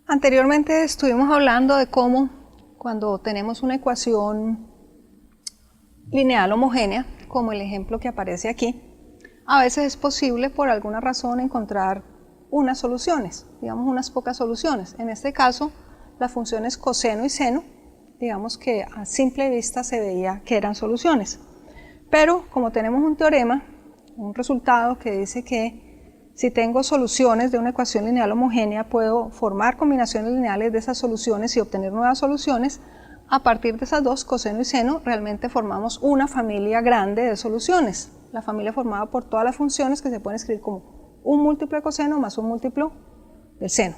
Anteriormente estuvimos hablando de cómo cuando tenemos una ecuación lineal homogénea, como el ejemplo que aparece aquí, a veces es posible por alguna razón encontrar unas soluciones, digamos unas pocas soluciones. En este caso, las funciones coseno y seno, digamos que a simple vista se veía que eran soluciones. Pero como tenemos un teorema, un resultado que dice que si tengo soluciones de una ecuación lineal homogénea, puedo formar combinaciones lineales de esas soluciones y obtener nuevas soluciones. A partir de esas dos, coseno y seno, realmente formamos una familia grande de soluciones. La familia formada por todas las funciones que se pueden escribir como un múltiplo de coseno más un múltiplo del seno.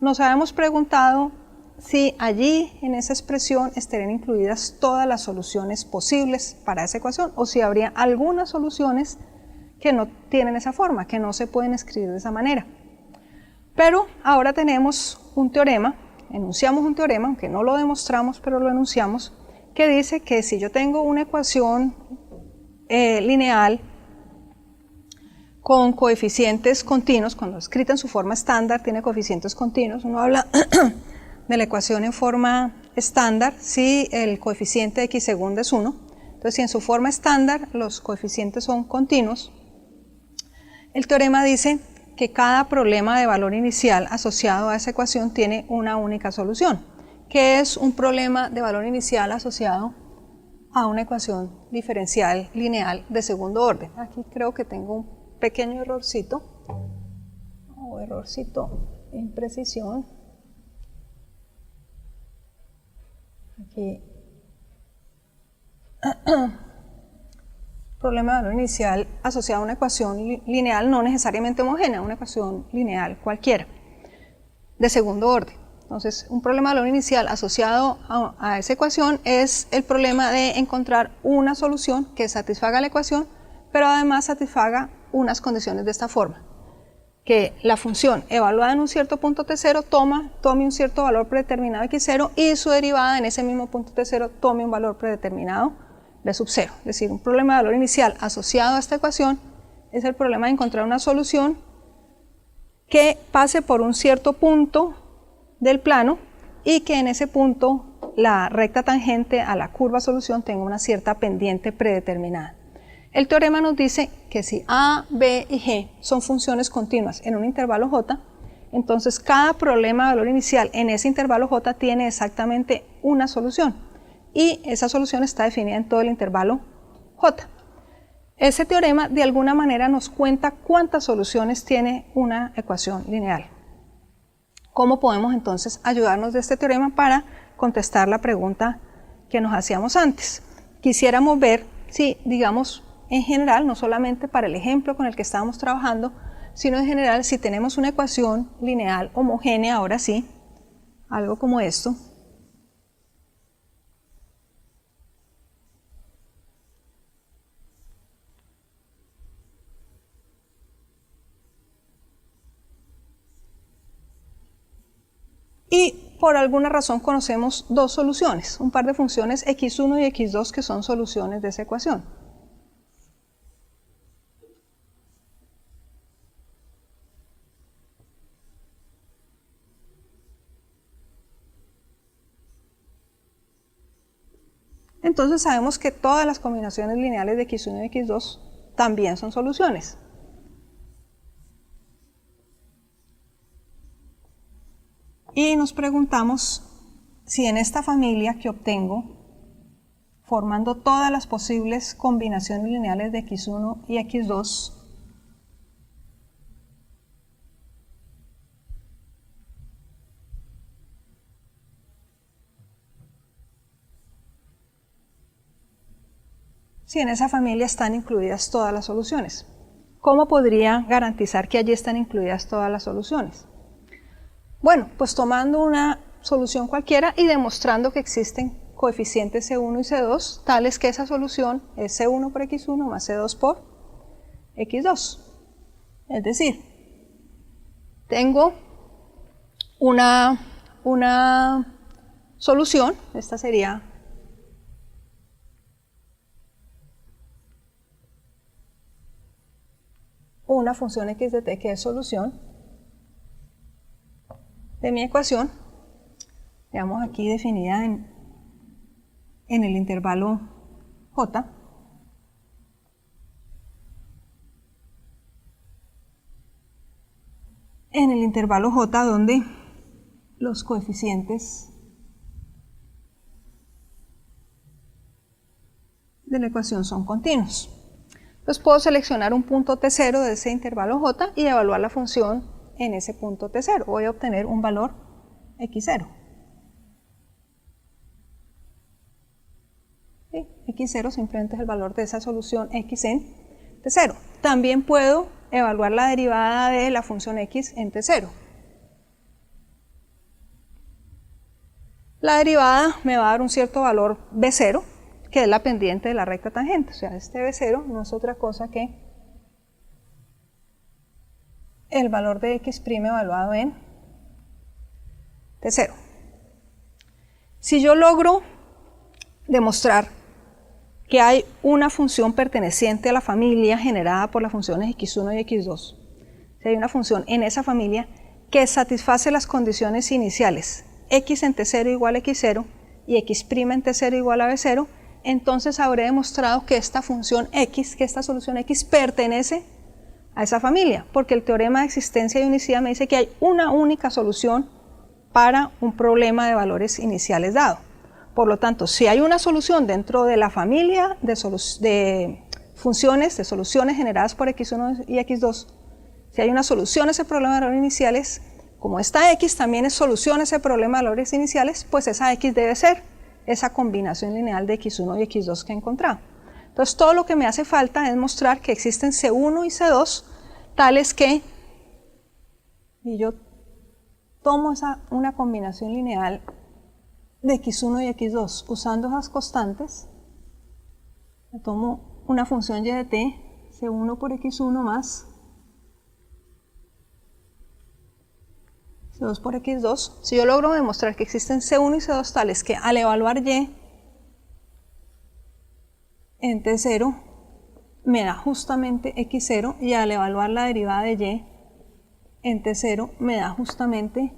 Nos habíamos preguntado si allí en esa expresión estarían incluidas todas las soluciones posibles para esa ecuación o si habría algunas soluciones que no tienen esa forma, que no se pueden escribir de esa manera. Pero ahora tenemos un teorema, enunciamos un teorema, aunque no lo demostramos, pero lo enunciamos, que dice que si yo tengo una ecuación lineal con coeficientes continuos, cuando escrita en su forma estándar tiene coeficientes continuos, uno habla de la ecuación en forma estándar si el coeficiente de x segunda es 1, entonces si en su forma estándar los coeficientes son continuos, el teorema dice que cada problema de valor inicial asociado a esa ecuación tiene una única solución. ¿Qué es un problema de valor inicial asociado a una ecuación diferencial lineal de segundo orden? Aquí creo que tengo un pequeño errorcito, o errorcito, imprecisión. Aquí. Problema de valor inicial asociado a una ecuación lineal no necesariamente homogénea, una ecuación lineal cualquiera, de segundo orden. Entonces, un problema de valor inicial asociado a esa ecuación es el problema de encontrar una solución que satisfaga la ecuación, pero además satisfaga unas condiciones de esta forma. Que la función evaluada en un cierto punto t0 tome un cierto valor predeterminado x0 y su derivada en ese mismo punto t0 tome un valor predeterminado b sub 0. Es decir, un problema de valor inicial asociado a esta ecuación es el problema de encontrar una solución que pase por un cierto punto del plano y que en ese punto la recta tangente a la curva solución tenga una cierta pendiente predeterminada. El teorema nos dice que si a, b y g son funciones continuas en un intervalo j, entonces cada problema de valor inicial en ese intervalo j tiene exactamente una solución y esa solución está definida en todo el intervalo j. Ese teorema de alguna manera nos cuenta cuántas soluciones tiene una ecuación lineal. ¿Cómo podemos entonces ayudarnos de este teorema para contestar la pregunta que nos hacíamos antes? Quisiéramos ver si, digamos, en general, no solamente para el ejemplo con el que estábamos trabajando, sino en general si tenemos una ecuación lineal homogénea, ahora sí, algo como esto. Y por alguna razón conocemos dos soluciones, un par de funciones x1 y x2 que son soluciones de esa ecuación. Entonces sabemos que todas las combinaciones lineales de x1 y x2 también son soluciones. Y nos preguntamos si en esta familia que obtengo, formando todas las posibles combinaciones lineales de x1 y x2, si en esa familia están incluidas todas las soluciones. ¿Cómo podría garantizar que allí están incluidas todas las soluciones? Bueno, pues tomando una solución cualquiera y demostrando que existen coeficientes C1 y C2, tales que esa solución es C1 por X1 más C2 por X2. Es decir, tengo una solución, esta sería una función x de t que es solución de mi ecuación, veamos aquí definida en el intervalo J, en el intervalo J donde los coeficientes de la ecuación son continuos. Entonces puedo seleccionar un punto T0 de ese intervalo J y evaluar la función en ese punto T0. Voy a obtener un valor X0. ¿Sí? X0 simplemente es el valor de esa solución X en T0. También puedo evaluar la derivada de la función X en T0. La derivada me va a dar un cierto valor B0, que es la pendiente de la recta tangente. O sea, este B0 no es otra cosa que el valor de X' evaluado en T0. Si yo logro demostrar que hay una función perteneciente a la familia generada por las funciones x1 y x2, si hay una función en esa familia que satisface las condiciones iniciales, x en T0 igual a x0 y x' en T0 igual a b0, entonces habré demostrado que esta función x, que esta solución x pertenece a esa familia, porque el teorema de existencia y unicidad me dice que hay una única solución para un problema de valores iniciales dado. Por lo tanto, si hay una solución dentro de la familia de funciones, de soluciones generadas por x1 y x2, si hay una solución a ese problema de valores iniciales, como esta x también es solución a ese problema de valores iniciales, pues esa x debe ser esa combinación lineal de x1 y x2 que he encontrado. Entonces todo lo que me hace falta es mostrar que existen C1 y C2 tales que, y yo tomo una combinación lineal de x1 y x2 usando esas constantes, tomo una función y de t, C1 por x1 más C2 por x2. Si yo logro demostrar que existen C1 y C2 tales que al evaluar y en T0 me da justamente x0 y al evaluar la derivada de y en T0 me da justamente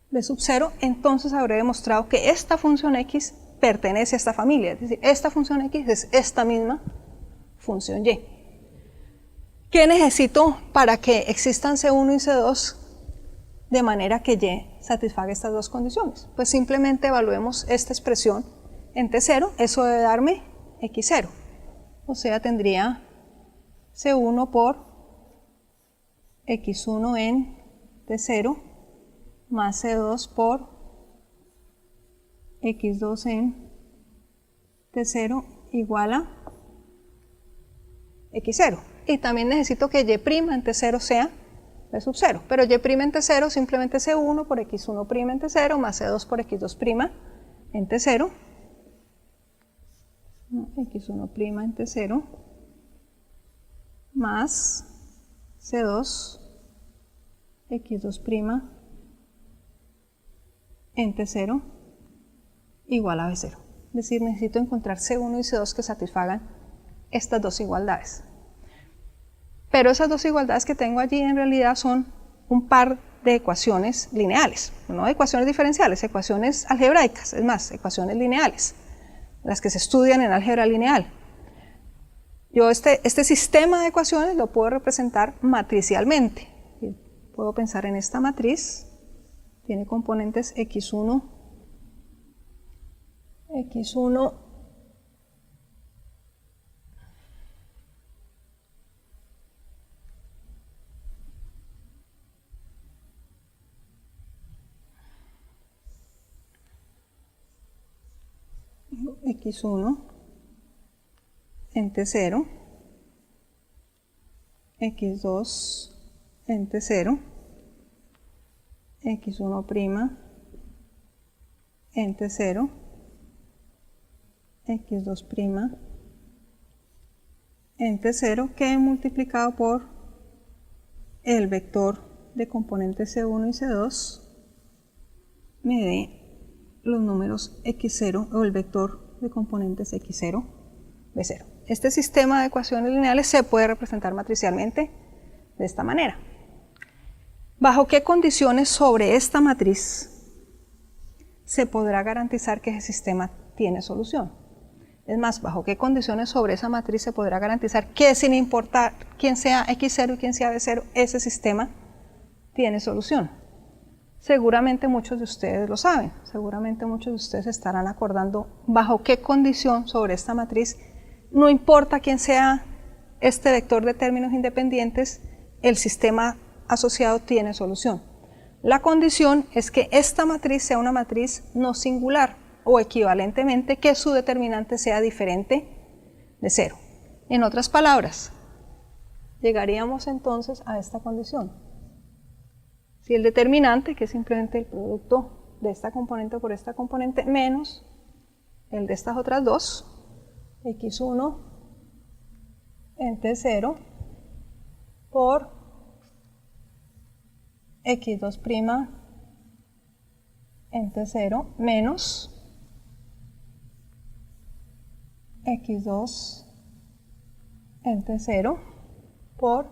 B sub 0, entonces habré demostrado que esta función x pertenece a esta familia, es decir, esta función x es esta misma función y. ¿Qué necesito para que existan C1 y C2 de manera que y satisfaga estas dos condiciones? Pues simplemente evaluemos esta expresión en T0, eso debe darme x0, o sea, tendría C1 por x1 en T0 más C2 por x2 en T0 igual a x0. Y también necesito que y' en T0 sea B sub 0, pero y' en T0 simplemente C1 por x1' en T0 más C2 por x2' en T0, x1' en T0 más C2 x2' en T0 igual a B0. Es decir, necesito encontrar C1 y C2 que satisfagan estas dos igualdades. Pero esas dos igualdades que tengo allí en realidad son un par de ecuaciones lineales, no ecuaciones diferenciales, ecuaciones algebraicas, es más, ecuaciones lineales, las que se estudian en álgebra lineal. Yo este sistema de ecuaciones lo puedo representar matricialmente. Puedo pensar en esta matriz, tiene componentes x1, x1, x1 en T0, x2 en T0, x1' en T0, x2' en T0, que he multiplicado por el vector de componentes C1 y C2 me dé los números x0 o el vector de componentes x0, b0. Este sistema de ecuaciones lineales se puede representar matricialmente de esta manera. ¿Bajo qué condiciones sobre esta matriz se podrá garantizar que ese sistema tiene solución? Es más, ¿bajo qué condiciones sobre esa matriz se podrá garantizar que sin importar quién sea X0 y quién sea B0, ese sistema tiene solución? Seguramente muchos de ustedes lo saben, seguramente muchos de ustedes estarán acordando bajo qué condición sobre esta matriz, no importa quién sea este vector de términos independientes, el sistema asociado tiene solución. La condición es que esta matriz sea una matriz no singular o equivalentemente que su determinante sea diferente de 0. En otras palabras, llegaríamos entonces a esta condición. Si el determinante, que es simplemente el producto de esta componente por esta componente, menos el de estas otras dos, x1 en t0 por x2' en t0 menos x2 en t0 por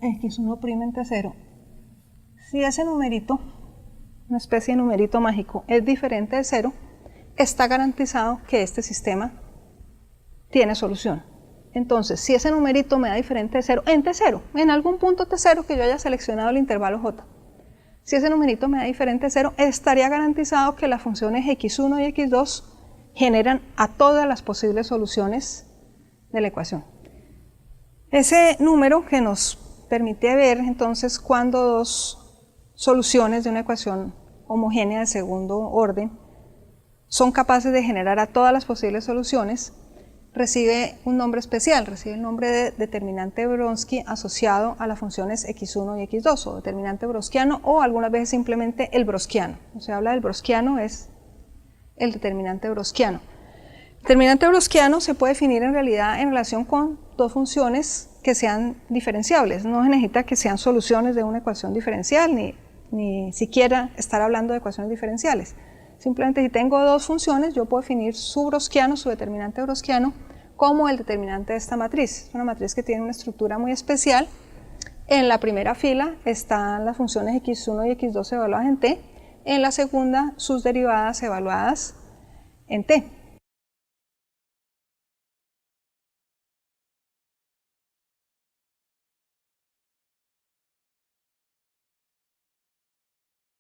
x1' en t0. Si ese numerito, una especie de numerito mágico, es diferente de 0, está garantizado que este sistema tiene solución. Entonces, si ese numerito me da diferente de 0 en t0, en algún punto t0 que yo haya seleccionado el intervalo j, si ese numerito me da diferente de 0, estaría garantizado que las funciones x1 y x2 generan a todas las posibles soluciones de la ecuación. Ese número que nos permite ver entonces cuando dos soluciones de una ecuación homogénea de segundo orden son capaces de generar a todas las posibles soluciones, recibe un nombre especial, recibe el nombre de determinante de Wronski asociado a las funciones x1 y x2, o determinante browskiano, o algunas veces simplemente el browskiano. Se habla del browskiano, es el determinante browskiano. El determinante browskiano se puede definir en realidad en relación con dos funciones que sean diferenciables. No se necesita que sean soluciones de una ecuación diferencial, ni siquiera estar hablando de ecuaciones diferenciales. Simplemente si tengo dos funciones, yo puedo definir su browskiano, su determinante browskiano, como el determinante de esta matriz. Es una matriz que tiene una estructura muy especial. En la primera fila están las funciones x1 y x2 evaluadas en t. En la segunda, sus derivadas evaluadas en t.